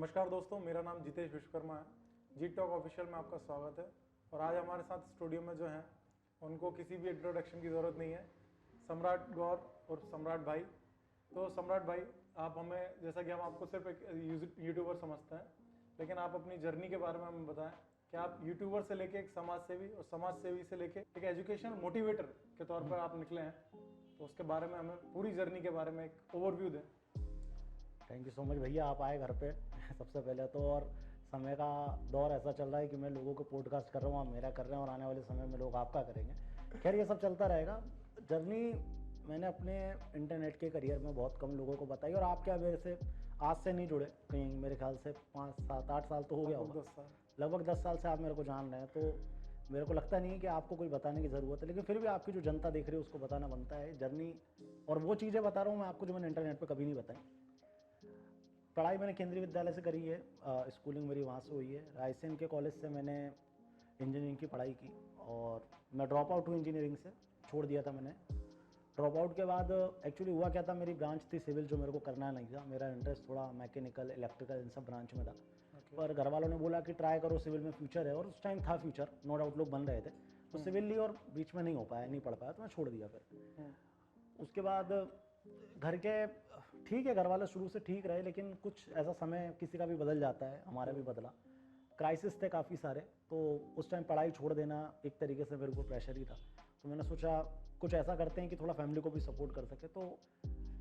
नमस्कार दोस्तों, मेरा नाम जितेश विश्वकर्मा है। जी टॉक ऑफिशियल में आपका स्वागत है। और आज हमारे साथ स्टूडियो में जो हैं उनको किसी भी इंट्रोडक्शन की ज़रूरत नहीं है, सम्राट गौर और सम्राट भाई। तो सम्राट भाई, आप हमें, जैसा कि हम आपको सिर्फ एक यूट्यूबर समझते हैं, लेकिन आप अपनी जर्नी के बारे में हमें बताएं कि आप यूट्यूबर से लेके एक समाज सेवी और समाज सेवी से लेके एक एजुकेशनल मोटिवेटर के तौर पर आप निकले हैं। तो उसके बारे में हमें पूरी जर्नी के बारे में एक ओवरव्यू दें। थैंक यू सो मच भैया, आप आए घर पे सबसे पहले तो। और समय का दौर ऐसा चल रहा है कि मैं लोगों को पॉडकास्ट कर रहा हूँ, आप मेरा कर रहे हैं, और आने वाले समय में लोग आपका करेंगे। खैर, ये सब चलता रहेगा। जर्नी मैंने अपने इंटरनेट के करियर में बहुत कम लोगों को बताई। और आप क्या मेरे से आज से नहीं जुड़े, कहीं मेरे ख्याल से 5, 7, 8 साल तो हो गया होगा, लगभग 10 साल से आप मेरे को जान रहे हैं। तो मेरे को लगता नहीं है कि आपको कोई बताने की ज़रूरत है, लेकिन फिर भी आपकी जो जनता देख रही है उसको बताना बनता है। जर्नी और वो चीज़ें बता रहा हूँ मैं आपको जो मैंने इंटरनेट पर कभी नहीं बताई। पढ़ाई मैंने केंद्रीय विद्यालय से करी है, स्कूलिंग मेरी वहाँ से हुई है। रायसेन के कॉलेज से मैंने इंजीनियरिंग की पढ़ाई की और मैं ड्रॉप आउट हूँ इंजीनियरिंग से, छोड़ दिया था मैंने। ड्रॉप आउट के बाद एक्चुअली हुआ क्या था, मेरी ब्रांच थी सिविल, जो मेरे को करना नहीं था। मेरा इंटरेस्ट थोड़ा मैकेनिकल, इलेक्ट्रिकल, इन सब ब्रांच में था। पर घर वालों ने बोला कि ट्राई करो, सिविल में फ्यूचर है, और उस टाइम था फ्यूचर, नो डाउट लोग बन रहे थे। तो सिविल ली और बीच में नहीं हो पाया, नहीं पढ़ पाया, तो मैं छोड़ दिया फिर। उसके बाद घर के, ठीक है, घर वाले शुरू से ठीक रहे, लेकिन कुछ ऐसा समय किसी का भी बदल जाता है, हमारा भी बदला। क्राइसिस थे काफ़ी सारे, तो उस टाइम पढ़ाई छोड़ देना एक तरीके से मेरे को प्रेशर ही था। तो मैंने सोचा कुछ ऐसा करते हैं कि थोड़ा फैमिली को भी सपोर्ट कर सके। तो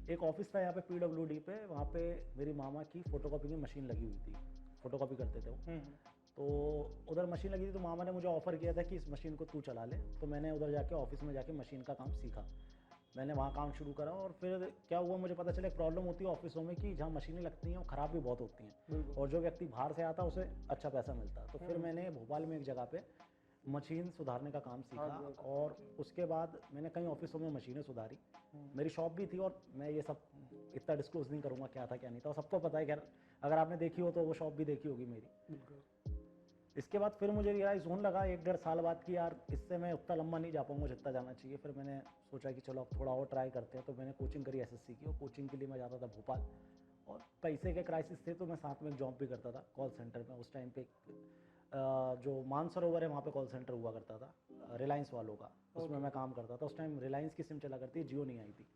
एक ऑफिस था यहाँ पे PWD पे, वहाँ पे मेरी मामा की फ़ोटोकॉपी की मशीन लगी हुई थी, फ़ोटोकॉपी करते थे वो। तो उधर मशीन लगी थी, तो मामा ने मुझे ऑफ़र किया था कि इस मशीन को तू चला ले। तो मैंने उधर जाके ऑफिस में जाके मशीन का काम सीखा, मैंने वहाँ काम शुरू करा। और फिर क्या हुआ, मुझे पता चला एक प्रॉब्लम होती है ऑफिसों में कि जहाँ मशीनें लगती हैं वो ख़राब भी बहुत होती हैं, और जो व्यक्ति बाहर से आता है उसे अच्छा पैसा मिलता है। तो फिर मैंने भोपाल में एक जगह पे मशीन सुधारने का काम सीखा, और उसके बाद मैंने कई ऑफिसों में मशीनें सुधारी। मेरी शॉप भी थी, और मैं ये सब इतना डिस्क्लोज नहीं करूँगा क्या था क्या नहीं था, सबको पता है। खैर, अगर आपने देखी हो तो वो शॉप भी देखी होगी मेरी। इसके बाद फिर मुझे रियलाइज़ होने लगा 1-1.5 साल बाद कि यार इससे मैं उतना लंबा नहीं जा पाऊंगा जितना जाना चाहिए। फिर मैंने सोचा कि चलो अब थोड़ा और ट्राई करते हैं। तो मैंने कोचिंग करी SSC की, और कोचिंग के लिए मैं जाता था भोपाल। और पैसे के क्राइसिस थे, तो मैं साथ में एक जॉब भी करता था कॉल सेंटर में। उस टाइम पे जो मानसरोवर है वहाँ पे कॉल सेंटर हुआ करता था रिलायंस वालों का, उसमें मैं काम करता था। उस टाइम रिलायंस की सिम चला करती, जियो नहीं आई थी।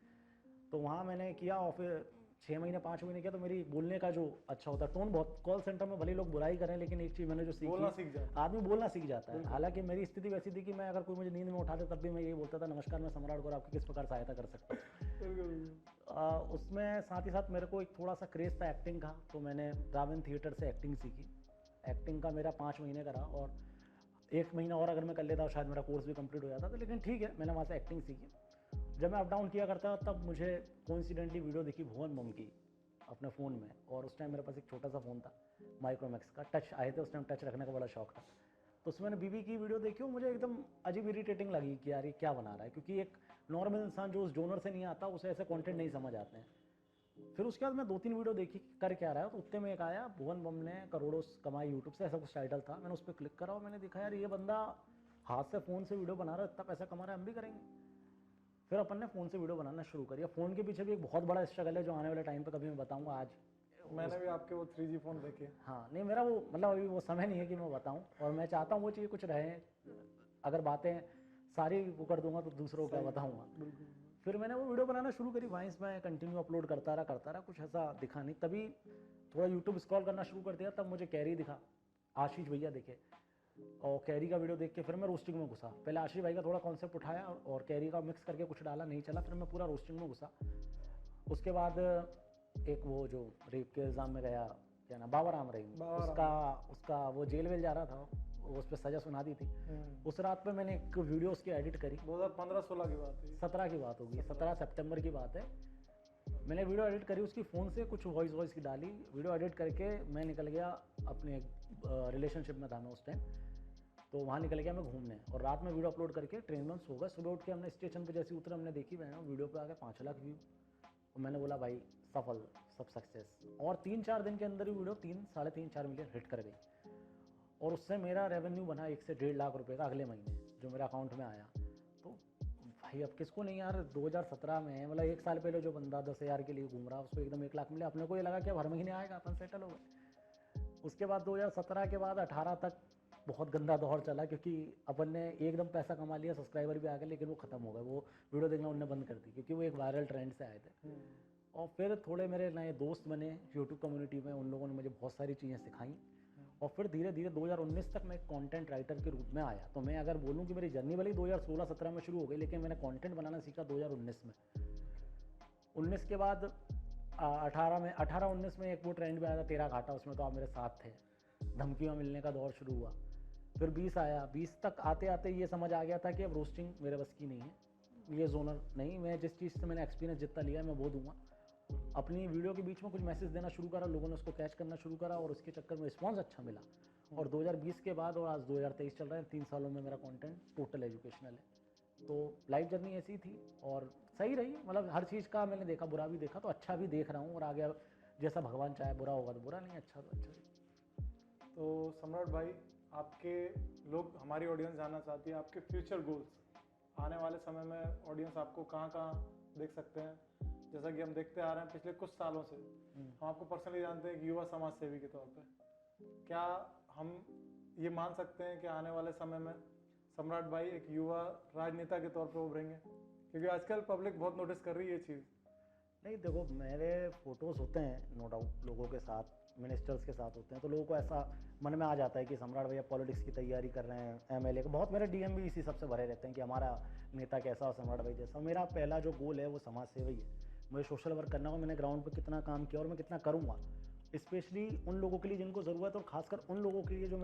तो वहाँ मैंने किया, और फिर 6 महीने 5 महीने किया। तो मेरी बोलने का जो अच्छा होता है, टोन बहुत, कॉल सेंटर में भले लोग बुराई करें, लेकिन एक चीज़ मैंने जो सीखी, आदमी बोलना सीख जाता है। हालांकि मेरी स्थिति वैसी थी कि मैं, अगर कोई मुझे नींद में उठाते तब भी मैं यही बोलता था, नमस्कार, मैं सम्राट गौर, आपकी किस प्रकार सहायता कर सकता हूँ। उसमें साथ ही साथ मेरे को एक थोड़ा सा क्रेज था एक्टिंग का, तो मैंने रावण थिएटर से एक्टिंग सीखी। एक्टिंग का मेरा 5 महीने का रहा, और 1 महीना और अगर मैं कर लेता शायद मेरा कोर्स भी कंप्लीट हो जाता था, लेकिन ठीक है, मैंने वहाँ से एक्टिंग सीखी। जब मैं अप डाउन किया करता तब मुझे कोइंसिडेंटली वीडियो दिखी भुवन बम की अपने फ़ोन में, और उस टाइम मेरे पास एक छोटा सा फ़ोन था माइक्रोमैक्स का, टच आए थे उस टाइम, टच रखने का बड़ा शौक था। तो उसमें मैंने बीबी की वीडियो देखी, और मुझे एकदम अजीब इरिटेटिंग लगी कि यार ये क्या बना रहा है, क्योंकि एक नॉर्मल इंसान जो उस जोनर से नहीं आता उसे ऐसे कंटेंट नहीं समझ आते हैं। फिर उसके बाद मैं 2-3 वीडियो देखी कर क्या रहा है, तो उतने में एक आया, भुवन बम ने करोड़ों कमाई यूट्यूब से, ऐसा कुछ टाइटल था। मैंने उस पर क्लिक करा और मैंने देखा यार ये बंदा हाथ से फ़ोन से वीडियो बना रहा है, इतना पैसा कमा रहा है, हम भी करेंगे। फिर अपन ने फ़ोन से वीडियो बनाना शुरू करी। फ़ोन के पीछे भी एक बहुत बड़ा स्ट्रगल है, जो आने वाले टाइम पे कभी मैं बताऊंगा। आज मैंने भी आपके वो 3G फ़ोन देखे। हाँ, नहीं, मेरा वो मतलब अभी वो समय नहीं है कि मैं बताऊं, और मैं चाहता हूँ वो चीज़ कुछ रहे। अगर बातें सारी वो कर दूंगा तो दूसरों को क्या बताऊँगा। फिर मैंने वो वीडियो बनाना शुरू करी, वॉइस में कंटिन्यू अपलोड करता रहा, कुछ ऐसा दिखा नहीं। तभी थोड़ा यूट्यूब स्क्रॉल करना शुरू कर दिया, तब मुझे कैरी दिखा, आशीष भैया दिखे, और कैरी का वीडियो देख के फिर मैं रोस्टिंग में घुसा। पहले आशीष भाई का थोड़ा कॉन्सेप्ट उठाया और कैरी का मिक्स करके कुछ डाला, नहीं चला, फिर मैं पूरा रोस्टिंग में घुसा। उसके बाद एक वो जो रेप के इल्ज़ाम में गया, क्या ना, बाबा राम रहीम, उसका वो जेल वेल जा रहा था, उस पर सज़ा सुना दी थी। उस रात पे मैंने एक वीडियो उसकी एडिट करी, 2015-16 की बात है, 17 की बात होगी, 17 सितंबर की बात है। मैंने वीडियो एडिट करी उसकी फ़ोन से, कुछ वॉइस की डाली, वीडियो एडिट करके मैं निकल गया अपने रिलेशनशिप में था मैं उस टाइम। तो वहाँ निकल गया मैं घूमने, और रात में वीडियो अपलोड करके ट्रेन में सो गए। सुबह उठ के हमने स्टेशन पे जैसे उतरे, हमने देखी बहन वीडियो पे आ गए 5 लाख व्यू। और मैंने बोला भाई सफल, सब सक्सेस। और 3-4 दिन के अंदर ही वीडियो 3-3.5-4 मिलियन हिट कर गई, और उससे मेरा रेवेन्यू बना 1 से 1.5 लाख रुपए का अगले महीने, जो मेरे अकाउंट में आया। तो भाई अब किसको नहीं यार, 2017 में, मतलब 1 साल पहले जो बंदा 10,000 के लिए घूम रहा उसको एकदम 1 लाख मिले, अपने को ये लगा कि अब हर महीने आएगा, अपन सेटल हो गए। उसके बाद 2017 के बाद 18 तक बहुत गंदा दौर चला, क्योंकि अपन ने एकदम पैसा कमा लिया, सब्सक्राइबर भी आ गए, लेकिन वो ख़त्म हो गए, वो वीडियो देखना उनने बंद कर दी, क्योंकि वो एक वायरल ट्रेंड से आए थे। और फिर थोड़े मेरे नए दोस्त बने यूट्यूब कम्युनिटी में, उन लोगों ने मुझे बहुत सारी चीज़ें सिखाई, और फिर धीरे धीरे 2019 तक मैं एक कंटेंट राइटर के रूप में आया। तो मैं अगर बोलूँ कि मेरी जर्नी भले ही 2016-17 में शुरू हो गई, लेकिन मैंने कंटेंट बनाना सीखा 2019 में। 19 के बाद 18-19 में एक वो ट्रेंड भी आया था, तेरा घाटा, उसमें तो आप मेरे साथ थे, धमकियाँ मिलने का दौर शुरू हुआ। फिर 20 आया, 20 तक आते आते ये समझ आ गया था कि अब रोस्टिंग मेरे बस की नहीं है, ये जोनर नहीं, मैं जिस चीज़ से मैंने एक्सपीरियंस जितना लिया है मैं वो दूंगा। अपनी वीडियो के बीच में कुछ मैसेज देना शुरू करा, लोगों ने उसको कैच करना शुरू करा, और उसके चक्कर में रिस्पॉन्स अच्छा मिला। और 2020 के बाद और आज 2023 चल रहा है, 3 सालों में मेरा कंटेंट टोटल एजुकेशनल है। तो लाइफ जर्नी ऐसी थी और सही रही, मतलब हर चीज़ का मैंने देखा, बुरा भी देखा, तो अच्छा भी देख रहा हूँ, और आगे जैसा भगवान चाहे, बुरा होगा तो बुरा, नहीं अच्छा तो अच्छा ही। तो सम्राट भाई, आपके लोग, हमारी ऑडियंस जानना चाहती है आपके फ्यूचर गोल्स, आने वाले समय में ऑडियंस आपको कहाँ कहाँ देख सकते हैं? जैसा कि हम देखते आ रहे हैं पिछले कुछ सालों से, हम आपको पर्सनली जानते हैं कि युवा समाज सेवी के तौर पे, क्या हम ये मान सकते हैं कि आने वाले समय में सम्राट भाई एक युवा राजनेता के तौर पे उभरेंगे? क्योंकि आजकल पब्लिक बहुत नोटिस कर रही है ये चीज़। नहीं देखो, मेरे फोटोज़ होते हैं नो डाउट, लोगों के साथ, मिनिस्टर्स के साथ होते हैं, तो लोगों को ऐसा मन में आ जाता है कि सम्राट भैया पॉलिटिक्स की तैयारी कर रहे हैं, एमएलए के, बहुत मेरे डीएम भी इसी सबसे भरे रहते हैं कि हमारा नेता कैसा हो, सम्राट भाई जैसा। मेरा पहला जो गोल है वो समाज सेवा ही है, मुझे सोशल वर्क करना हो, मैंने ग्राउंड पर कितना काम किया और मैं कितना करूँगा, स्पेशली उन लोगों के लिए जिनको ज़रूरत है, और खासकर उन लोगों के लिए जो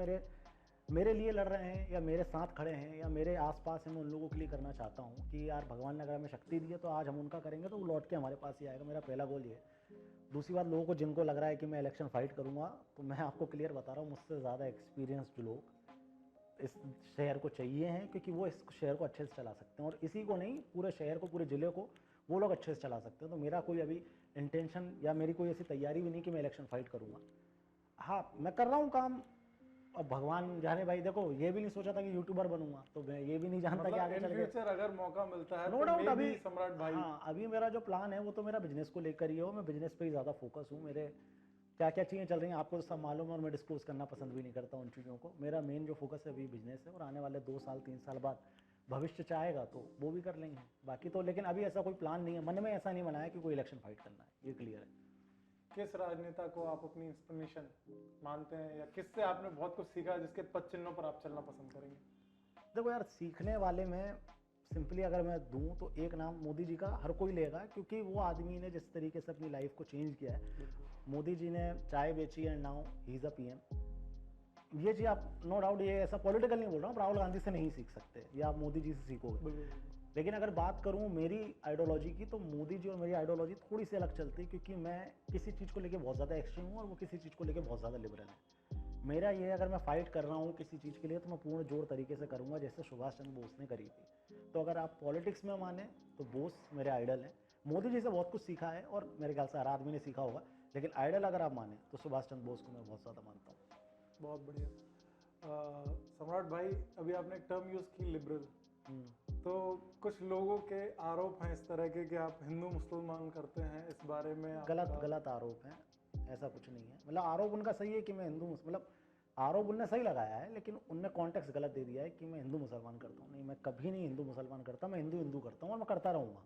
मेरे लिए लड़ रहे हैं या मेरे साथ खड़े हैं या मेरे आसपास हैं, मैं उन लोगों के लिए करना चाहता हूँ कि यार भगवान ने अगर हमें शक्ति दी है तो आज हम उनका करेंगे तो वो लौट के हमारे पास ही आएगा। मेरा पहला गोल ये है। दूसरी बात, लोगों को जिनको लग रहा है कि मैं इलेक्शन फाइट करूँगा, तो मैं आपको क्लियर बता रहा हूँ, मुझसे ज़्यादा एक्सपीरियंस जो लोग इस शहर को चाहिए हैं, क्योंकि वो इस शहर को अच्छे से चला सकते हैं, और इसी को नहीं, पूरे शहर को, पूरे ज़िले को वो लोग अच्छे से चला सकते हैं। तो मेरा कोई अभी इंटेंशन या मेरी कोई ऐसी तैयारी भी नहीं कि मैं इलेक्शन फाइट करूँगा। हाँ, मैं कर रहा हूँ काम, अब भगवान जाने भाई, देखो ये भी नहीं सोचा था कि यूट्यूबर बनूंगा, तो मैं ये भी नहीं जानता मतलब कि आगे चल के फ्यूचर अगर मौका मिलता है नो तो डाउट मे अभी बी सम्राट भाई। हाँ, अभी मेरा जो प्लान है वो तो मेरा बिजनेस को लेकर ही है, मैं बिजनेस पे ही ज़्यादा फोकस हूँ। मेरे क्या क्या चीज़ें चल रही हैं आपको तो सब मालूम है, और मैं डिस्क्लोज करना पसंद भी नहीं करता उन चीज़ों को। मेरा मेन जो फोकस है अभी बिजनेस है, और आने वाले 2 साल 3 साल बाद भविष्य चाहेगा तो वो भी कर लेंगे, बाकी तो लेकिन अभी ऐसा कोई प्लान नहीं है, मन में ऐसा नहीं बनाया कि कोई इलेक्शन फाइट करना है, ये क्लियर है। किस राजनेता को आप अपनी इंस्पिरेशन मानते हैं, या किससे आपने बहुत कुछ सीखा जिसके पद चिन्हों पर आप चलना पसंद करेंगे? देखो यार, सीखने वाले में सिंपली अगर मैं दूं तो एक नाम मोदी जी का हर कोई लेगा, क्योंकि वो आदमी ने जिस तरीके से अपनी लाइफ को चेंज किया है। मोदी जी ने चाय बेची and now he is a PM. ये चीज़ आप नो डाउट, ये ऐसा पॉलिटिकल नहीं बोल रहा हूँ, राहुल गांधी से नहीं सीख सकते, या आप मोदी जी से सीखोगे। लेकिन अगर बात करूँ मेरी आइडियोलॉजी की, तो मोदी जी और मेरी आइडियोलॉजी थोड़ी सी अलग चलती है, क्योंकि मैं किसी चीज़ को लेकर बहुत ज़्यादा एक्सट्रीम हूँ और वो किसी चीज़ को लेकर बहुत ज़्यादा लिबरल है। मेरा ये, अगर मैं फाइट कर रहा हूँ किसी चीज़ के लिए तो मैं पूर्ण जोर तरीके से करूँगा, जैसे सुभाष चंद्र बोस ने करी थी। तो अगर आप पॉलिटिक्स में माने तो बोस मेरे आइडल हैं। मोदी जी से बहुत कुछ सीखा है, और मेरे ख्याल से हर आदमी ने सीखा होगा, लेकिन आइडल अगर आप माने तो सुभाष चंद्र बोस को मैं बहुत ज़्यादा मानता हूँ। बहुत बढ़िया। सम्राट भाई, अभी आपने एक टर्म यूज़ की, लिबरल, तो कुछ लोगों के आरोप हैं इस तरह के कि आप हिंदू मुसलमान करते हैं, इस बारे में गलत आरोप है, ऐसा कुछ नहीं है। मतलब आरोप उनका सही है कि मैं हिंदू, मतलब आरोप उनने सही लगाया है, लेकिन उनने कॉन्टेक्स्ट गलत दे दिया है कि मैं हिंदू मुसलमान करता हूँ। नहीं, मैं कभी नहीं हिंदू मुसलमान करता, मैं हिंदू हिंदू करता हूँ और मैं करता रहूँगा,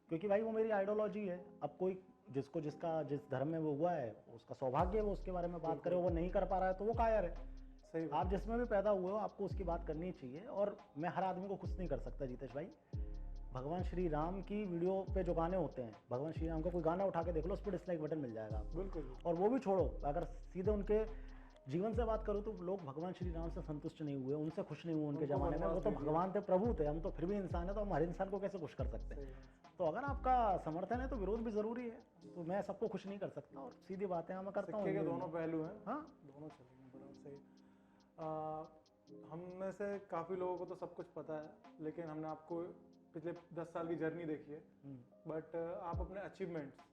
क्योंकि भाई वो मेरी आइडियोलॉजी है। अब कोई जिसको जिस धर्म में वो हुआ है उसका सौभाग्य है, वो उसके बारे में बात करे, वो नहीं कर पा रहा है तो वो कायर है। सही आप जिसमें भी पैदा हुए हो आपको उसकी बात करनी चाहिए, और मैं हर आदमी को खुश नहीं कर सकता जितेश भाई। भगवान श्री राम की वीडियो पे जो गाने होते हैं, भगवान श्री राम का कोई गाना उठा के देख लो, उस पर डिसलाइक बटन मिल जाएगा आपको। बिल्कुल। और वो भी छोड़ो, अगर सीधे उनके जीवन से बात करूँ तो लोग भगवान श्री राम से संतुष्ट नहीं हुए, उनसे खुश नहीं हुए उनके ज़माने में। वो तो भगवान थे, प्रभु थे, हम तो फिर भी इंसान है, तो हम हर इंसान को कैसे खुश कर सकते हैं? तो अगर आपका समर्थन है तो विरोध भी ज़रूरी है, तो मैं सबको खुश नहीं कर सकता, और सीधी बात है मैं करता हूँ। सिक्के के दोनों पहलू हैं। हाँ, दोनों चलेंगे, बराबर सही। हम में से काफ़ी लोगों को तो सब कुछ पता है, लेकिन हमने आपको पिछले 10 साल की जर्नी देखी है, बट आप अपने अचीवमेंट्स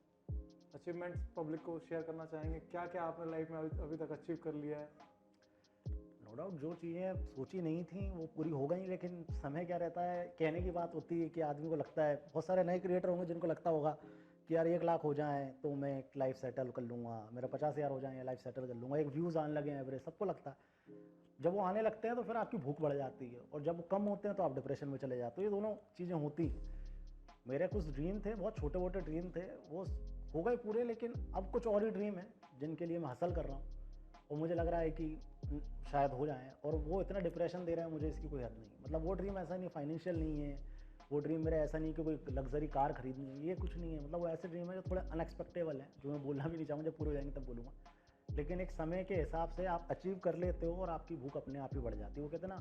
पब्लिक को शेयर करना चाहेंगे? क्या क्या आपने लाइफ में अभी तक अचीव कर लिया है? नो डाउट, जो चीज़ें सोची नहीं थी वो पूरी हो गई, लेकिन समय क्या रहता है, कहने की बात होती है कि आदमी को लगता है, बहुत सारे नए क्रिएटर होंगे जिनको लगता होगा कि यार 1 लाख हो जाए तो मैं एक लाइफ सेटल कर लूँगा, मेरा 50,000 हो जाए लाइफ सेटल कर लूँगा, एक व्यूज़ आने लगे एवरेज, सबको लगता है। जब वो आने लगते हैं तो फिर आपकी भूख बढ़ जाती है, और जब वो कम होते हैं तो आप डिप्रेशन में चले जाते हो। ये दोनों चीज़ें होती हैं। मेरे कुछ ड्रीम थे, बहुत छोटे मोटे ड्रीम थे, वो हो गए पूरे, लेकिन अब कुछ और ही ड्रीम है जिनके लिए मैं हसल कर रहा हूँ, और मुझे लग रहा है कि शायद हो जाएं, और वो इतना डिप्रेशन दे रहे हैं मुझे, इसकी कोई हद नहीं। मतलब वो ड्रीम ऐसा नहीं, फाइनेंशियल नहीं है वो ड्रीम मेरा, ऐसा नहीं कि कोई लग्जरी कार खरीदनी है, ये कुछ नहीं है। मतलब वो ऐसे ड्रीम है जो थोड़े अनएक्सपेक्टेबल है, जो मैं बोलना भी नहीं चाहूँगा, जब पूरे हो जाएंगे तब बोलूँगा। लेकिन एक समय के हिसाब से आप अचीव कर लेते हो और आपकी भूख अपने आप ही बढ़ जाती है। वो कहते हैं ना,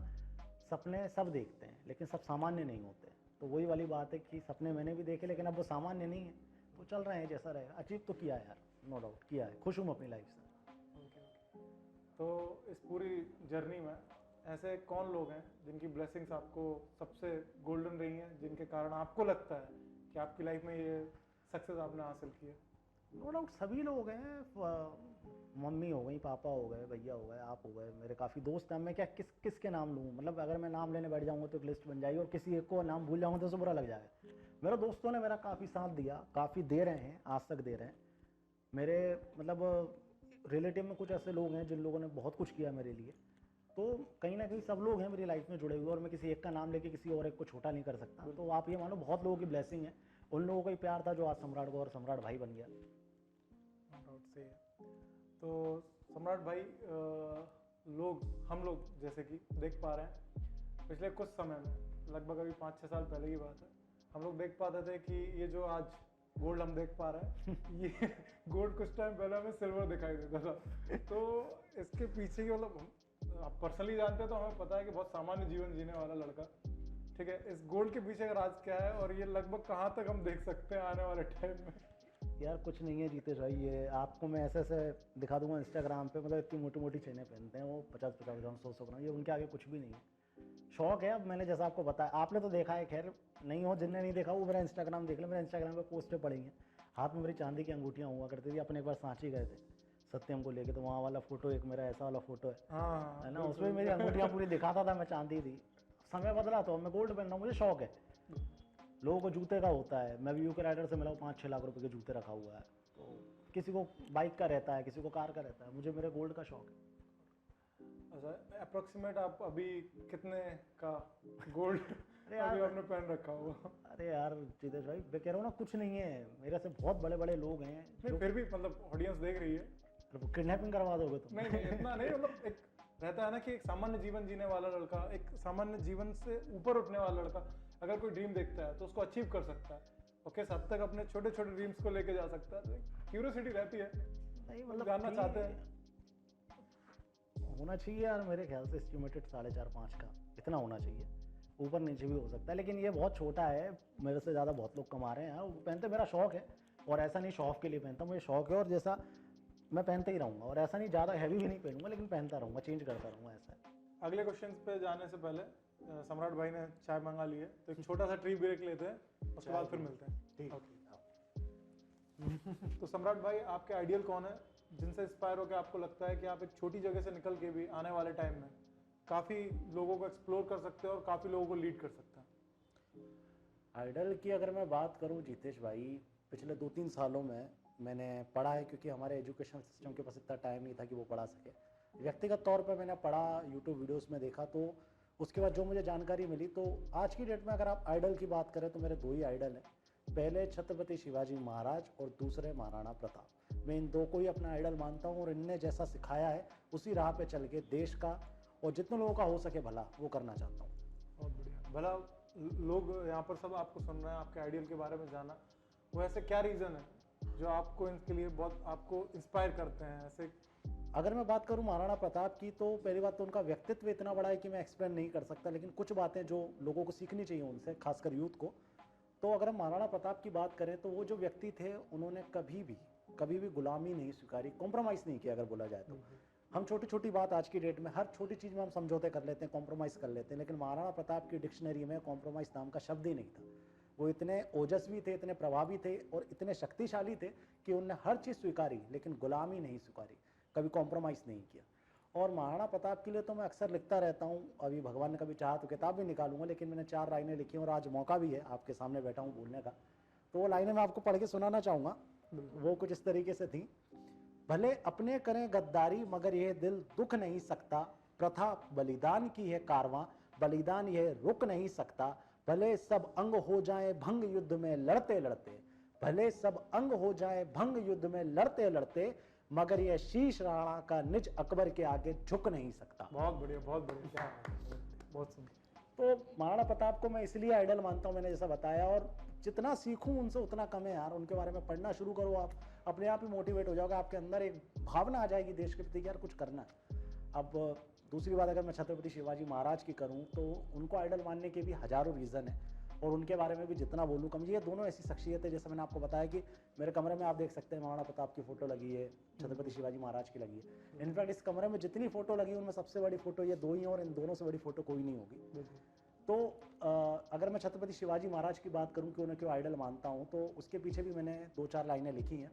सपने सब देखते हैं लेकिन सब सामान्य नहीं होते। तो वही वाली बात है कि सपने मैंने भी देखे, लेकिन अब वो सामान्य नहीं है, तो चल रहे हैं जैसा रहेगा। अचीव तो किया है यार, नो डाउट किया है, खुश हूँ अपनी लाइफ से। तो इस पूरी जर्नी में ऐसे कौन लोग हैं जिनकी ब्लेसिंग्स आपको सबसे गोल्डन रही हैं, जिनके कारण आपको लगता है कि आपकी लाइफ में ये सक्सेस आपने हासिल की है? नो डाउट सभी लोग हैं, मम्मी हो गई, पापा हो गए, भैया हो गए, आप हो गए, मेरे काफ़ी दोस्त हैं। मैं क्या किसके नाम लूँ? मतलब अगर मैं नाम लेने बैठ जाऊँगा तो एक लिस्ट बन जाएगी, और किसी एक को नाम भूल जाऊँगा तो उसे बुरा लग जाएगा। मेरे दोस्तों ने मेरा काफ़ी साथ दिया, काफ़ी दे रहे हैं, आज तक दे रहे हैं। मेरे मतलब रिलेटिव में कुछ ऐसे लोग हैं जिन लोगों ने बहुत कुछ किया मेरे लिए। तो कहीं ना कहीं सब लोग हैं मेरी लाइफ में जुड़े हुए, और मैं किसी एक का नाम लेके किसी और एक को छोटा नहीं कर सकता। तो आप ये मानो बहुत लोगों की ब्लेसिंग है, उन लोगों का ही प्यार था जो आज सम्राट गौर सम्राट भाई बन गया। से तो सम्राट भाई, हम लोग जैसे कि देख पा रहे हैं पिछले कुछ समय में, लगभग अभी 5-6 साल पहले की बात है, हम लोग देख पाते थे कि ये जो आज गोल्ड हम देख पा रहे हैं ये गोल्ड कुछ टाइम पहले हमें सिल्वर दिखाई देता था। तो इसके पीछे की मतलब आप पर्सनली जानते हैं, तो हमें पता है कि बहुत सामान्य जीवन जीने वाला लड़का, ठीक है, इस गोल्ड के पीछे का राज क्या है, और ये लगभग कहाँ तक हम देख सकते हैं आने वाले टाइम में? यार कुछ नहीं है जीतेश भाई, ये आपको मैं ऐसे ऐसे दिखा दूंगा इंस्टाग्राम पे। मतलब इतनी मोटी मोटी चेनें पहनते हैं वो, 50-50 ग्राम, 100-100 ग्राम, ये उनके आगे कुछ भी नहीं है। शौक है। अब मैंने जैसा आपको बताया, आपने तो देखा है, खैर नहीं हो जिनने नहीं देखा वो मेरा इंस्टाग्राम देख ले, मेरे इंस्टाग्राम पे पोस्टें पड़ी हैं। हाथ में मेरी चांदी की अंगूठियाँ हुआ करती थी। अपने एक बार सांची गए थे सत्यम को लेके, तो वहाँ वाला फोटो एक मेरा ऐसा वाला फोटो है ना, उसमें मेरी अंगूठियाँ पूरी दिखाता था, मैं चांदी थी। समय बदला तो मैं गोल्ड पहन रहा हूँ, मुझे शौक है। लोगों को जूते का होता है, मैं भी यूके राइडर से मिला हूँ, 5-6 लाख रुपए के जूते रखा हुआ है। तो किसी को बाइक का रहता है, किसी को कार का रहता है, मुझे मेरे गोल्ड का शौक है। अच्छा, अप्रोक्सीमेट आप अभी कितने का गोल्ड अरे अभी यार, आपने पहन रखा हुआ? अरे यार जितेश भाई, मैं कह रहा हूँ ना, कुछ नहीं है मेरे से बहुत बड़े बड़े लोग हैं नहीं, फिर भी मतलब ऑडियंस देख रही है। किडनैपिंग करवा दोगे तुम? नहीं नहीं, इतना नहीं, मतलब एक रहता है ना कि एक सामान्य जीवन जीने वाला लड़का, एक सामान्य जीवन से ऊपर उठने वाला लड़का अगर कोई ड्रीम देखता है तो उसको अचीव कर सकता है, और किस हद तक अपने छोटे छोटे ड्रीम्स को लेके जा सकता है। तो क्यूरियोसिटी रहती है, नहीं मतलब जानना चाहते हैं। होना चाहिए यार, मेरे ख्याल से एस्टिमेटेड 4.5-5 का इतना होना चाहिए, ऊपर नीचे भी हो सकता है, लेकिन ये बहुत छोटा है। मेरे से ज़्यादा बहुत लोग कमा रहे हैं यार, वो पहनते, मेरा शौक है। और ऐसा नहीं शौक के लिए पहनता, मुझे शौक है, और जैसा मैं पहनते ही रहूँगा। और ऐसा नहीं ज़्यादा हैवी भी नहीं पहनूंगा, लेकिन पहनता रहूँगा, चेंज करता रहूँगा, ऐसा है। अगले क्वेश्चन पे जाने से पहले सम्राट भाई ने चाय मंगा ली है, तो एक छोटा सा ट्री ब्रेक लेते हैं, उसके बाद फिर मिलते हैं। ठीक है। तो सम्राट भाई, आपके आइडियल कौन है जिनसे इंस्पायर होकर आपको लगता है कि आप एक छोटी जगह से निकल के भी आने वाले टाइम में काफ़ी लोगों को एक्सप्लोर कर सकते हैं और काफ़ी लोगों को लीड कर सकते हैं? आइडल की अगर मैं बात करूं जितेश भाई, पिछले 2-3 सालों में मैंने पढ़ा है, क्योंकि हमारे एजुकेशन सिस्टम के पास इतना टाइम नहीं था कि वो पढ़ा सके। व्यक्तिगत तौर पे मैंने पढ़ा, यूट्यूब वीडियोस में देखा, तो उसके बाद जो मुझे जानकारी मिली, तो आज की डेट में अगर आप आइडल की बात करें तो मेरे 2 ही आइडल हैं। पहले छत्रपति शिवाजी महाराज और दूसरे महाराणा प्रताप। मैं इन 2 को ही अपना आइडल मानता हूँ, और इनने जैसा सिखाया है उसी राह पे चल के देश का और जितने लोगों का हो सके भला वो करना चाहता हूँ। बहुत बढ़िया। भला लोग यहाँ पर सब आपको सुन रहे हैं, आपके आइडियल के बारे में जाना, वो ऐसे क्या रीज़न है जो आपको इनके लिए बहुत आपको इंस्पायर करते हैं ऐसे? अगर मैं बात करूं महाराणा प्रताप की, तो पहली बात तो उनका व्यक्तित्व इतना बड़ा है कि मैं एक्सप्लेन नहीं कर सकता, लेकिन कुछ बातें जो लोगों को सीखनी चाहिए उनसे, खासकर यूथ को। तो अगर हम महाराणा प्रताप की बात करें, तो वो जो व्यक्ति थे, उन्होंने कभी भी गुलामी नहीं स्वीकारी, कॉम्प्रोमाइज़ नहीं किया। अगर बोला जाए तो हम छोटी छोटी बात आज की डेट में हर छोटी चीज़ में हम समझौते कर लेते हैं, कॉम्प्रोमाइज़ कर लेते हैं, लेकिन महाराणा प्रताप की डिक्शनरी में कॉम्प्रोमाइज़ नाम का शब्द ही नहीं था। वो इतने ओजस्वी थे, इतने प्रभावी थे और इतने शक्तिशाली थे कि उनने हर चीज़ स्वीकारी, लेकिन गुलामी नहीं स्वीकारी, कभी कॉम्प्रोमाइज़ नहीं किया। और महाराणा प्रताप के लिए तो मैं अक्सर लिखता रहता हूँ, अभी भगवान ने कभी चाहा तो किताब भी निकालूंगा, लेकिन मैंने 4 लाइनें लिखी और आज मौका भी है आपके सामने बैठा हूँ बोलने का। तो वो लाइनें मैं आपको पढ़ के सुनाना चाहूंगा। वो कुछ इस तरीके से थी। भले अपने करें गद्दारी मगर यह दिल दुख नहीं सकता, प्रथा बलिदान की है कारवां, बलिदान यह रुक नहीं सकता। भले सब अंग हो जाए भंग युद्ध में लड़ते लड़ते, भले सब अंग हो जाए भंग युद्ध में लड़ते लड़ते, मगर यह शीश राणा का निज अकबर के आगे झुक नहीं सकता। बहुत बढ़िया, बहुत बढ़िया, क्या बात है, बहुत सुंदर। तो महाराणा प्रताप को मैं इसलिए आइडल मानता हूँ, मैंने जैसा बताया, और जितना सीखूं उनसे उतना कम है यार। उनके बारे में पढ़ना शुरू करो, आप अपने आप ही मोटिवेट हो जाओगे, आपके अंदर एक भावना आ जाएगी देश के प्रति, यार कुछ करना है। अब दूसरी बात अगर मैं छत्रपति शिवाजी महाराज की करूं तो उनको आइडल मानने के भी हजारों रीज़न है, और उनके बारे में भी जितना बोलूँ कम। ये दोनों ऐसी शख्सियत है, जैसे मैंने आपको बताया कि मेरे कमरे में आप देख सकते हैं महाराणा प्रताप की फोटो लगी है, छत्रपति शिवाजी महाराज की लगी है। इनफैक्ट इस कमरे में जितनी फोटो लगी उनमें सबसे बड़ी फोटो ये दो ही है, और इन दोनों से बड़ी फोटो कोई नहीं होगी। तो अगर मैं छत्रपति शिवाजी महाराज की बात करूं कि उन्हें क्यों आइडल मानता हूं, तो उसके पीछे भी मैंने 2-4 लाइनें लिखी हैं।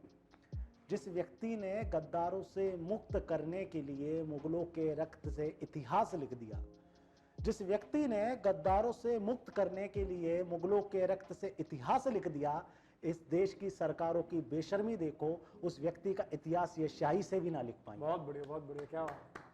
जिस व्यक्ति ने गद्दारों से मुक्त करने के लिए मुगलों के रक्त से इतिहास लिख दिया, जिस व्यक्ति ने गद्दारों से मुक्त करने के लिए मुगलों के रक्त से इतिहास लिख दिया, इस देश की सरकारों की बेशर्मी देखो, उस व्यक्ति का इतिहास ये शाही से भी ना लिख पाएंगे। बहुत बढ़िया, बहुत बढ़िया, क्या बात है।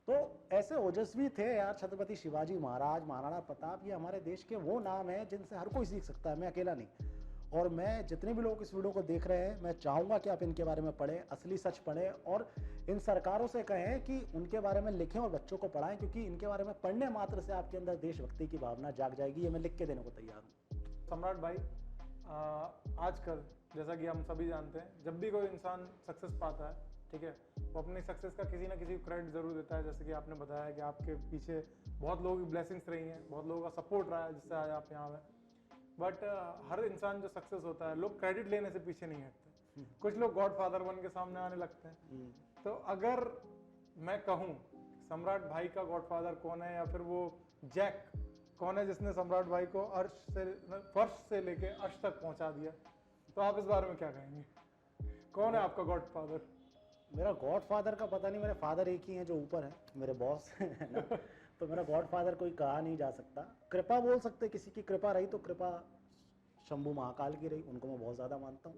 तो ऐसे ओजस्वी थे यार छत्रपति शिवाजी महाराज, महाराणा प्रताप। ये हमारे देश के वो नाम हैं जिनसे हर कोई सीख सकता है, मैं अकेला नहीं। और मैं जितने भी लोग इस वीडियो को देख रहे हैं, मैं चाहूंगा कि आप इनके बारे में पढ़ें, असली सच पढ़ें, और इन सरकारों से कहें कि उनके बारे में लिखें और बच्चों को पढ़ाएं, क्योंकि इनके बारे में पढ़ने मात्र से आपके अंदर देशभक्ति की भावना जाग जाएगी। ये मैं लिख के देने को तैयार हूँ। सम्राट भाई, आजकल जैसा कि हम सभी जानते हैं, जब भी कोई इंसान सक्सेस पाता है, ठीक है, वो अपनी सक्सेस का किसी ना किसी क्रेडिट जरूर देता है। जैसे कि आपने बताया कि आपके पीछे बहुत लोगों की ब्लेसिंग्स रही हैं, बहुत लोगों का सपोर्ट रहा है, जिससे आज आप यहाँ हैं। बट हर इंसान जो सक्सेस होता है, लोग क्रेडिट लेने से पीछे नहीं हटते। कुछ लोग गॉड फादर बन के सामने आने लगते हैं। तो अगर मैं कहूँ सम्राट भाई का गॉड फादर कौन है, या फिर वो जैक कौन है जिसने सम्राट भाई को फर्श से लेके अर्श तक पहुंचा दिया, तो आप इस बारे में क्या कहेंगे? कौन है आपका गॉड फादर? मेरा गॉड फादर का पता नहीं, मेरे फादर एक ही हैं जो ऊपर है, मेरे बॉस है ना। तो मेरा गॉड फादर कोई कहा नहीं जा सकता। कृपा बोल सकते, किसी की कृपा रही तो कृपा शंभू महाकाल की रही, उनको मैं बहुत ज़्यादा मानता हूँ।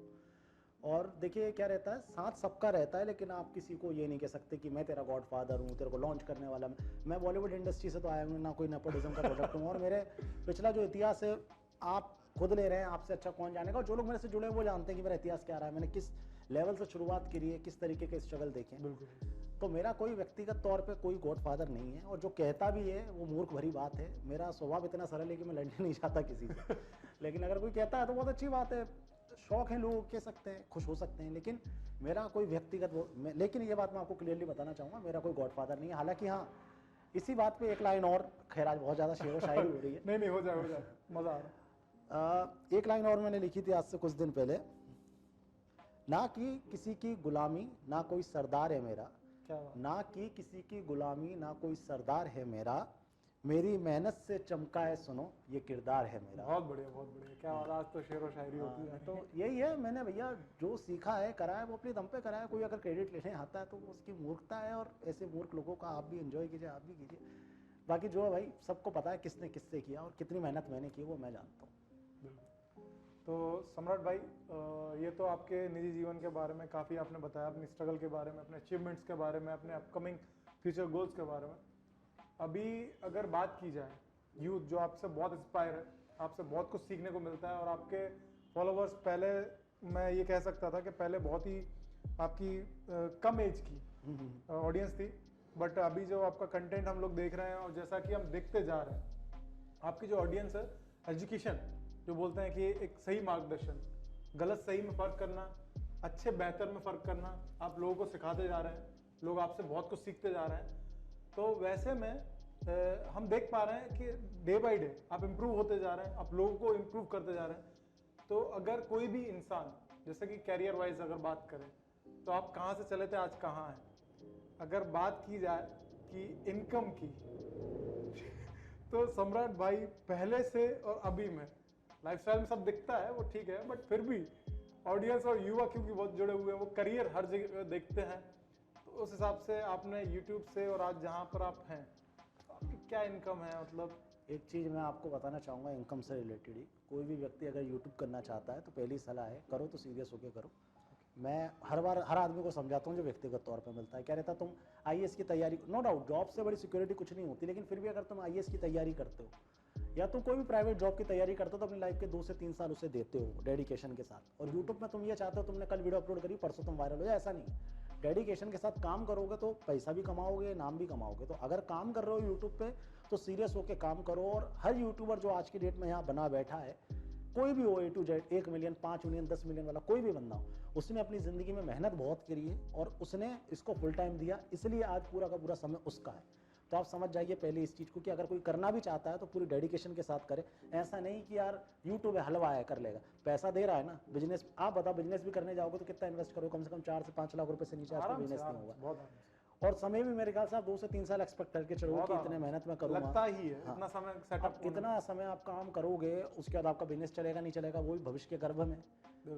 और देखिए क्या रहता है, साथ सबका रहता है, लेकिन आप किसी को ये नहीं कह सकते कि मैं तेरा गॉड फादर हूँ, तेरे को लॉन्च करने वाला। मैं बॉलीवुड इंडस्ट्री से तो आया हूँ, ना कोई नेपोटिज्म का प्रोडक्ट हूँ, और मेरे पिछला जो इतिहास है आप खुद ले रहे हैं, आपसे अच्छा कौन जानेगा। और जो लोग मेरे से जुड़े हैं वो जानते हैं कि मेरा इतिहास क्या रहा है, मैंने किस लेवल से शुरुआत करी है, किस तरीके के स्ट्रगल देखे। बिल्कुल। तो मेरा कोई व्यक्तिगत तौर पे कोई गॉड फादर नहीं है, और जो कहता भी है वो मूर्ख भरी बात है। मेरा स्वभाव इतना सरल है कि मैं लड़ने नहीं चाहता किसी से। लेकिन अगर कोई कहता है तो बहुत अच्छी बात है, शौक है, लोग कह सकते हैं, खुश हो सकते हैं। लेकिन मेरा कोई व्यक्तिगत लेकिन ये बात मैं आपको क्लियरली बताना चाहूँगा, मेरा कोई गॉड फादर नहीं है। हालांकि हाँ, इसी बात पे एक लाइन और, खैर आज बहुत ज़्यादा शेर व शायरी हो रही है। नहीं, हो जाए, मज़ा आ रहा। एक लाइन और मैंने लिखी थी आज से कुछ दिन पहले, ना कि किसी की गुलामी ना कोई सरदार है मेरा, ना कि किसी की गुलामी ना कोई सरदार है मेरा, मेरी मेहनत से चमका है सुनो ये किरदार है मेरा। बहुत बढ़िया, बहुत बढ़िया, क्या बात। आज तो शेर व शायरी होती है। तो यही है, मैंने भैया जो सीखा है करा है वो अपने दम पे करा है। कोई अगर क्रेडिट लेने आता है तो उसकी मूर्खता है, और ऐसे मूर्ख लोगों का आप भी एंजॉय कीजिए, आप भी कीजिए। बाकी जो है भाई, सबको पता है किसने किससे किया और कितनी मेहनत मैंने की, वो मैं जानता हूँ। तो सम्राट भाई, ये तो आपके निजी जीवन के बारे में काफ़ी आपने बताया, अपनी स्ट्रगल के बारे में, अपने अचीवमेंट्स के बारे में, अपने अपकमिंग फ्यूचर गोल्स के बारे में। अभी अगर बात की जाए यूथ जो आपसे बहुत इंस्पायर है, आपसे बहुत कुछ सीखने को मिलता है, और आपके फॉलोवर्स पहले मैं ये कह सकता था कि पहले बहुत ही आपकी कम एज की ऑडियंस थी, बट अभी जो आपका कंटेंट हम लोग देख रहे हैं, और जैसा कि हम देखते जा रहे हैं, आपकी जो ऑडियंस है, एजुकेशन जो बोलते हैं कि एक सही मार्गदर्शन, गलत सही में फ़र्क करना, अच्छे बेहतर में फ़र्क करना, आप लोगों को सिखाते जा रहे हैं, लोग आपसे बहुत कुछ सीखते जा रहे हैं। तो वैसे में हम देख पा रहे हैं कि डे बाय डे आप इम्प्रूव होते जा रहे हैं, आप लोगों को इम्प्रूव करते जा रहे हैं। तो अगर कोई भी इंसान, जैसे कि कैरियर वाइज अगर बात करें, तो आप कहाँ से चले थे, आज कहाँ हैं? अगर बात की जाए कि इनकम की, तो सम्राट भाई पहले से और अभी में लाइफस्टाइल में सब दिखता है, वो ठीक है, बट फिर भी ऑडियंस और युवा क्योंकि बहुत जुड़े हुए हैं, वो करियर हर जगह देखते हैं। तो उस हिसाब से आपने यूट्यूब से और आज जहाँ पर आप हैं, तो आपकी क्या इनकम है, मतलब एक चीज़ मैं आपको बताना चाहूँगा इनकम से रिलेटेड ही, कोई भी व्यक्ति अगर यूट्यूब करना चाहता है तो पहली सलाह है करो तो सीरियस होकर करो। मैं हर बार हर आदमी को समझाता हूँ जो व्यक्तिगत तौर पे मिलता है, क्या रहता है तुम आईएएस की तैयारी, नो डाउट जॉब से बड़ी सिक्योरिटी कुछ नहीं होती, लेकिन फिर भी अगर तुम आईएएस की तैयारी करते हो या तुम कोई भी प्राइवेट जॉब की तैयारी करते हो तो अपनी लाइफ के 2 से 3 साल उसे देते हो डेडिकेशन के साथ। और यूट्यूब में तुम ये चाहते हो तुमने कल वीडियो अपलोड करी परसों तुम वायरल हो जाए, ऐसा नहीं। डेडिकेशन के साथ काम करोगे तो पैसा भी कमाओगे, नाम भी कमाओगे। तो अगर काम कर रहे हो यूट्यूब पे तो सीरियस होकर काम करो। और हर यूट्यूबर जो आज की डेट में यहाँ बना बैठा है, कोई भी हो A to Z, 1 million 5 million 10 million वाला कोई भी बंदा हो, उसने अपनी ज़िंदगी में मेहनत बहुत करी है और उसने इसको फुल टाइम दिया, इसलिए आज पूरा का पूरा समय उसका है। तो आप समझ जाइए पहले इस चीज़ को कि अगर कोई करना भी चाहता है तो पूरी डेडिकेशन के साथ करे। ऐसा नहीं कि यार यूट्यूब है हलवा है कर लेगा, पैसा दे रहा है ना। बिजनेस आप बताओ, बिजनेस भी करने जाओगे तो कितना इन्वेस्ट करो, कम से कम 4 से 5 लाख रुपए से नीचे आपका बिजनेस नहीं होगा। बहुत आराम से। और समय भी मेरे ख्याल से आप 2 से 3 साल एक्सपेक्ट करके चलो कि इतने मेहनत में करूँगा, लगता ही है हाँ। इतना समय सेटअप, इतना समय आप काम करोगे उसके बाद आपका बिजनेस चलेगा नहीं चलेगा वो भी भविष्य के गर्भ में।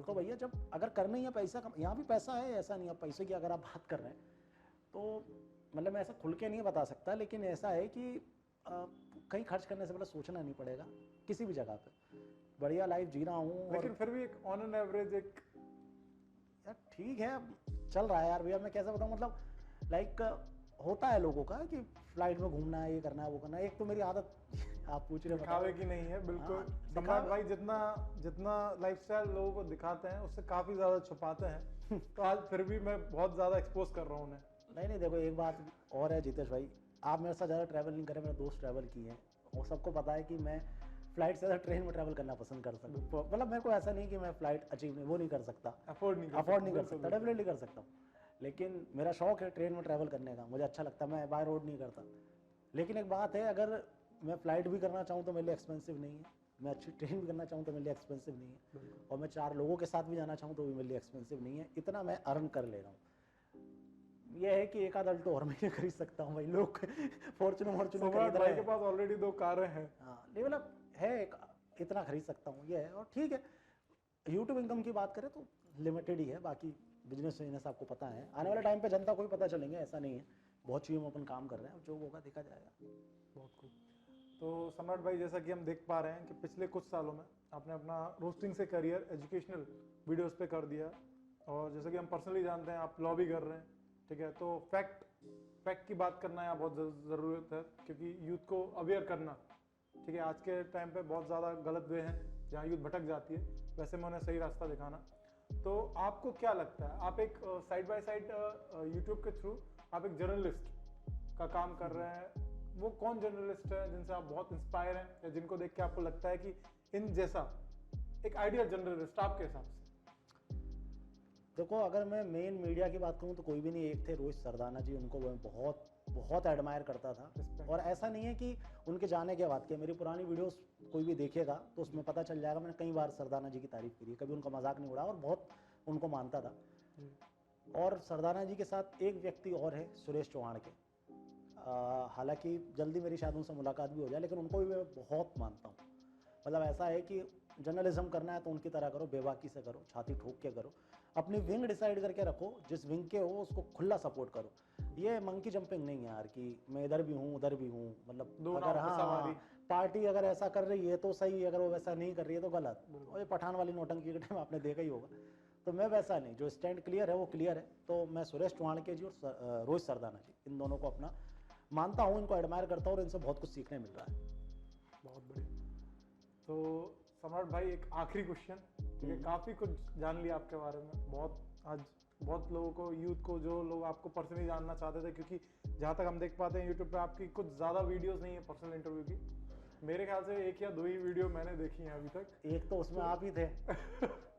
तो भैया जब अगर करना ही है पैसा यहाँ भी पैसा है, ऐसा नहीं है। पैसे की अगर आप बात कर रहे हैं तो मतलब मैं ऐसा खुल के नहीं बता सकता, लेकिन ऐसा है कि कहीं खर्च करने से पहले सोचना नहीं पड़ेगा किसी भी जगह पे। बढ़िया लाइफ जी रहा हूँ, लेकिन फिर भी एक ऑन एन एवरेज एक यार ठीक है चल रहा है यार भैया। मैं कैसे बताऊँ, मतलब लाइक होता है लोगों का कि फ्लाइट में घूमना है, ये करना है वो करना है। एक तो मेरी आदत आप पूछ रहे दिखावे की नहीं है बिल्कुल। हाँ, सम्राट भाई जितना जितना लाइफस्टाइल लोगों को दिखाते हैं उससे काफी ज्यादा छुपाते हैं। तो आज फिर भी मैं बहुत ज्यादा एक्सपोज कर रहा हूँ उन्हें। नहीं देखो एक बात और है जितेश भाई, आप मेरे साथ ज़्यादा ट्रैवल नहीं करें, मेरे दोस्त ट्रैवल किए हैं, वो सबको पता है कि मैं फ्लाइट से ज़्यादा ट्रेन में ट्रैवल करना पसंद कर सकता हूँ। मतलब मेरे को ऐसा नहीं कि मैं फ्लाइट अचीव नहीं वो नहीं कर सकता, अफोर्ड नहीं कर सकता, डेफिनेटली कर सकता हूँ। लेकिन मेरा शौक है ट्रेन में ट्रैवल करने का, मुझे अच्छा लगता है, मैं बाय रोड नहीं करता। लेकिन एक बात है, अगर मैं फ्लाइट भी करना चाहूँ तो मेरे लिए एक्सपेंसिव नहीं है, मैं अच्छी ट्रेन भी करना चाहूँ तो मेरे लिए एक्सपेंसिव नहीं है, और मैं 4 लोगों के साथ भी जाना चाहूँ तो भी मेरे लिए एक्सपेंसिव नहीं है। इतना मैं अर्न कर ले रहा हूँ। ये है कि एक आध अल्टो और मैं खरीद सकता हूँ भाई, लोग फॉर्च्यूनर खरीद रहे हैं। के पास ऑलरेडी 2 कारें हैं। हाँ नहीं मतलब है इतना खरीद सकता हूँ, ये है। और ठीक है, यूट्यूब इनकम की बात करें तो लिमिटेड ही है, बाकी बिजनेस आपको पता है। आने वाले टाइम पे जनता को भी पता चलेंगे, ऐसा नहीं है। बहुत चीज़ों में अपन काम कर रहे हैं, जो होगा देखा जाएगा। बहुत कुछ। तो सम्राट भाई जैसा कि हम देख पा रहे हैं कि पिछले कुछ सालों में आपने अपना रोस्टिंग से करियर एजुकेशनल वीडियोस पे कर दिया, और जैसा कि हम पर्सनली जानते हैं आप लॉ भी कर रहे हैं, ठीक है। तो फैक्ट की बात करना यहाँ बहुत ज़रूरत है, क्योंकि यूथ को अवेयर करना, ठीक है। आज के टाइम पे बहुत ज़्यादा गलत वे हैं जहाँ यूथ भटक जाती है, वैसे में उन्हें सही रास्ता दिखाना। तो आपको क्या लगता है, आप एक साइड बाय साइड यूट्यूब के थ्रू आप एक जर्नलिस्ट का काम कर रहे हैं, वो कौन जर्नलिस्ट है जिनसे आप बहुत इंस्पायर हैं या जिनको देख के आपको लगता है कि इन जैसा एक आइडियल जर्नलिस्ट आपके हिसाब से? देखो अगर मैं मेन मीडिया की बात करूँ तो कोई भी नहीं, एक थे रोहित सरदाना जी, उनको मैं बहुत एडमायर करता था। और ऐसा नहीं है कि उनके जाने के बाद के मेरी पुरानी वीडियोस कोई भी देखेगा तो उसमें पता चल जाएगा, मैंने कई बार सरदाना जी की तारीफ करी है, कभी उनका मजाक नहीं उड़ा और बहुत उनको मानता था। और सरदाना जी के साथ एक व्यक्ति और है सुरेश चौहान के, हालांकि जल्दी मेरी शायद उनसे मुलाकात भी हो जाए, लेकिन उनको भी मैं बहुत मानता हूँ। मतलब ऐसा है कि जर्नलिज्म करना है तो उनकी तरह करो, बेबाकी से करो, छाती ठोक के करो, अपनी विंग डिसाइड करके रखो, जिस विंग के हो उसको खुला सपोर्ट करो। ये मंकी जंपिंग नहीं है यार कि मैं इधर भी हूँ उधर भी हूँ, मतलब अगर हाँ पार्टी अगर ऐसा कर रही है तो सही, अगर वो वैसा नहीं कर रही है तो गलत। और ये पठान वाली नौटंकी के टाइम आपने देखा ही होगा। तो मैं वैसा नहीं, जो स्टैंड क्लियर है वो क्लियर है। तो मैं सुरेश चौहान के जी और रोहित सरदाना जी, इन दोनों को अपना मानता हूँ, इनको एडमायर करता हूँ और इनसे बहुत कुछ सीखने मिल रहा है। बहुत बढ़िया। तो सम्राट भाई एक आखिरी क्वेश्चन, ठीक है, काफ़ी कुछ जान लिया आपके बारे में, बहुत आज बहुत लोगों को, यूथ को, जो लोग आपको पर्सनली जानना चाहते थे, क्योंकि जहाँ तक हम देख पाते हैं यूट्यूब पे आपकी कुछ ज़्यादा वीडियोस नहीं है पर्सनल इंटरव्यू की। मेरे ख्याल से 1 या 2 ही वीडियो मैंने देखी हैं अभी तक। एक तो उसमें आप ही थे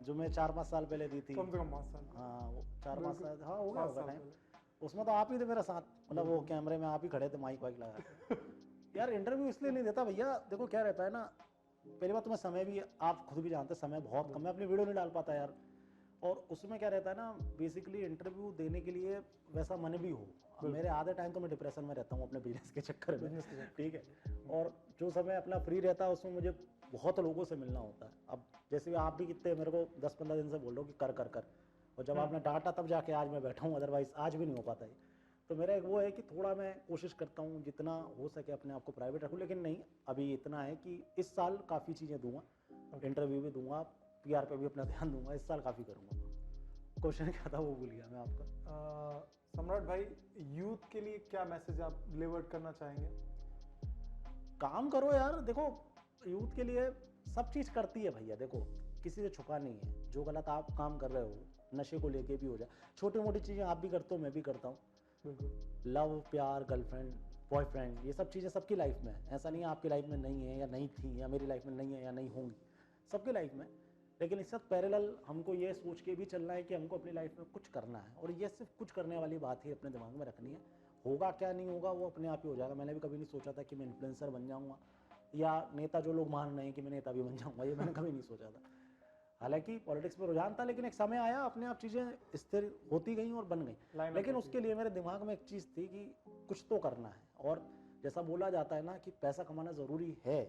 जो मैं 4-5 साल पहले दी थी, कम से कम 5 साल। हाँ वो 4-5 साल, हाँ हो गया होगा टाइम। पहले उसमें तो आप ही थे मेरे साथ, मतलब वो कैमरे में आप ही खड़े थे माइक वाइक लगा के। यार इंटरव्यू इसलिए नहीं देता भैया, देखो क्या रहता है ना, पहली बात तो मैं समय भी, आप खुद भी जानते हैं समय बहुत कम, मैं अपनी वीडियो नहीं डाल पाता यार। और उसमें क्या रहता है ना, बेसिकली इंटरव्यू देने के लिए वैसा मन भी हो। मेरे आधे टाइम तो मैं डिप्रेशन में रहता हूँ अपने बिजनेस के चक्कर में, ठीक है। और जो समय अपना फ्री रहता है उसमें मुझे बहुत लोगों से मिलना होता है। अब जैसे आप भी कितने मेरे को 10-15 दिन से बोल रहे हो कि कर कर कर, और जब आपने डांटा तब जाके आज मैं बैठा हूँ, अदरवाइज आज भी नहीं हो पाता है। तो मेरा एक वो है कि थोड़ा मैं कोशिश करता हूँ जितना हो सके अपने आप को प्राइवेट रखूँ, लेकिन नहीं, अभी इतना है कि इस साल काफ़ी चीज़ें दूंगा, इंटरव्यू भी दूंगा, पीआर पे भी अपना ध्यान दूंगा, इस साल काफ़ी करूँगा। क्वेश्चन क्या था वो भूल गया मैं आपका। सम्राट भाई, यूथ के लिए क्या मैसेज आप डिलीवर करना चाहेंगे? काम करो यार, देखो यूथ के लिए सब चीज़ करती है भैया, देखो किसी से छुपा नहीं है, जो गलत आप काम कर रहे हो, नशे को लेके भी हो जाए, छोटी मोटी चीज़ें आप भी करते हो, मैं भी करता हूँ, बिल्कुल। लव, प्यार, गर्लफ्रेंड, बॉयफ्रेंड, ये सब चीज़ें सबकी लाइफ में है, ऐसा नहीं है आपकी लाइफ में नहीं है या नहीं थी, या मेरी लाइफ में नहीं है या नहीं होंगी, सबकी लाइफ में। लेकिन इससे पैरेलल हमको ये सोच के भी चलना है कि हमको अपनी लाइफ में कुछ करना है, और ये सिर्फ कुछ करने वाली बात ही अपने दिमाग में रखनी है। होगा क्या नहीं होगा वो अपने आप ही हो जाएगा। मैंने भी कभी नहीं सोचा था कि मैं इन्फ्लुएंसर बन जाऊँगा, या नेता जो लोग मान रहे हैं कि मैं नेता भी बन जाऊँगा, ये मैंने कभी नहीं सोचा था। हालांकि पॉलिटिक्स में रुझान था, लेकिन एक समय आया, अपने आप चीज़ें स्थिर होती गई और बन गई। लेकिन उसके लिए मेरे दिमाग में एक चीज़ थी कि कुछ तो करना है, और जैसा बोला जाता है ना कि पैसा कमाना ज़रूरी है,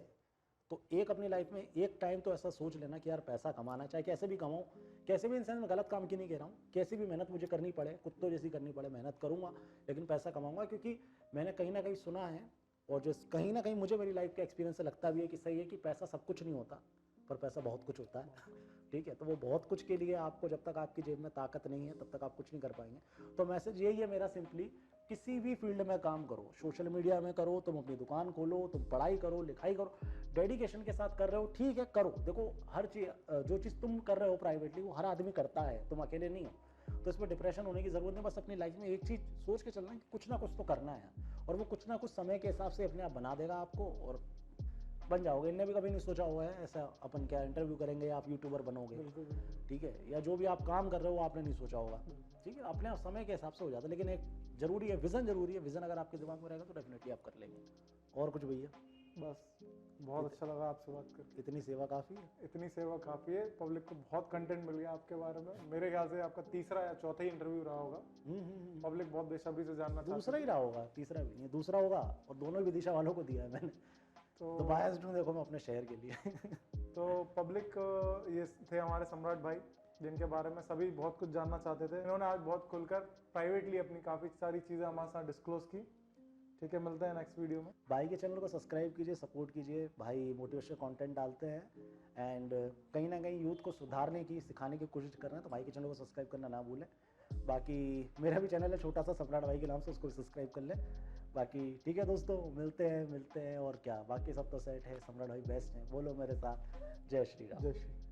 तो एक अपनी लाइफ में एक टाइम तो ऐसा सोच लेना कि यार पैसा कमाना, चाहे कैसे भी कमाऊँ, कैसे भी इंसान, में गलत काम की नहीं कह रहा हूँ, कैसी भी मेहनत मुझे करनी पड़े, कुत्तों जैसी करनी पड़े, मेहनत करूँगा, लेकिन पैसा कमाऊँगा। क्योंकि मैंने कहीं ना कहीं सुना है, और जो कहीं ना कहीं मुझे मेरी लाइफ के एक्सपीरियंस से लगता भी है कि सही है, कि पैसा सब कुछ नहीं होता, पर पैसा बहुत कुछ होता है। ठीक है, तो वो बहुत कुछ के लिए आपको, जब तक आपकी जेब में ताकत नहीं है तब तक आप कुछ नहीं कर पाएंगे। तो मैसेज यही है मेरा सिंपली, किसी भी फील्ड में काम करो, सोशल मीडिया में करो, तुम अपनी दुकान खोलो, तुम पढ़ाई करो, लिखाई करो, डेडिकेशन के साथ कर रहे हो, ठीक है करो। देखो हर चीज़, जो चीज़ तुम कर रहे हो प्राइवेटली, वो हर आदमी करता है, तुम अकेले नहीं हो, तो इसमें डिप्रेशन होने की ज़रूरत नहीं। बस अपनी लाइफ में एक चीज़ सोच के चलना है कि कुछ ना कुछ तो करना है, और वो कुछ ना कुछ समय के हिसाब से अपने आप बना देगा आपको, और बन जाओगे। इनने भी कभी नहीं सोचा हुआ है ऐसा, अपन क्या इंटरव्यू करेंगे या आप यूट्यूबर बनोगे, बिल्कुल। ठीक है, या जो भी आप काम कर रहे हो आपने नहीं सोचा होगा, ठीक है, अपने आप समय के हिसाब से हो जाता है। लेकिन एक जरूरी है, विजन जरूरी है, विजन अगर आपके दिमाग में रहेगा तो डेफिनेटली आप कर लेंगे। और कुछ भैया? बस बहुत अच्छा लगा आपसे बात करके। इतनी सेवा काफ़ी है। इतनी सेवा काफ़ी है, पब्लिक को बहुत कंटेंट मिल गया आपके बारे में। मेरे ख्याल से आपका तीसरा या चौथा ही इंटरव्यू रहा होगा। पब्लिक बहुत बेसब्री से जानना चाहती दूसरा ही रहा होगा, तीसरा भी नहीं, दूसरा होगा, और दोनों ही विदिशा वालों को दिया है मैंने, तो बायस्ड हूँ देखो मैं अपने शहर के लिए। तो पब्लिक, ये थे हमारे सम्राट भाई, जिनके बारे में सभी बहुत कुछ जानना चाहते थे। इन्होंने आज बहुत खुलकर प्राइवेटली अपनी काफ़ी सारी चीज़ें हमारे साथ डिस्क्लोज की। ठीक है, मिलते हैं नेक्स्ट वीडियो में। भाई के चैनल को सब्सक्राइब कीजिए, सपोर्ट कीजिए, भाई मोटिवेशनल कंटेंट डालते हैं, एंड कहीं ना कहीं यूथ को सुधारने की, सिखाने की कोशिश कर रहे हैं, तो भाई के चैनल को सब्सक्राइब करना ना भूलें। बाकी मेरा भी चैनल है छोटा सा, सम्राट भाई के नाम से, उसको सब्सक्राइब कर लें। बाकी ठीक है दोस्तों, मिलते हैं और क्या, बाकी सब तो सेट है, सम्राट भाई बेस्ट हैं। बोलो मेरे साथ, जय श्री राम। जय श्री